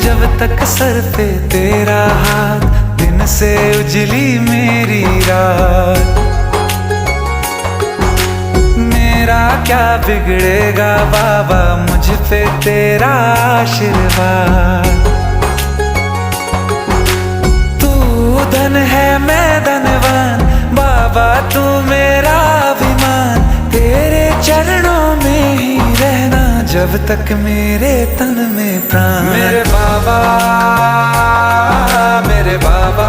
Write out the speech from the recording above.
जब तक सर पे तेरा हाथ, दिन से उजली मेरी रात। मेरा क्या बिगड़ेगा बाबा, मुझ पे तेरा आशीर्वाद। तू धन है मैं धनवान, बाबा तू मेरा अभिमान। तेरे चरणों में ही रहना जब तक मेरे तन में प्राण। मेरे बाबा, मेरे बाबा,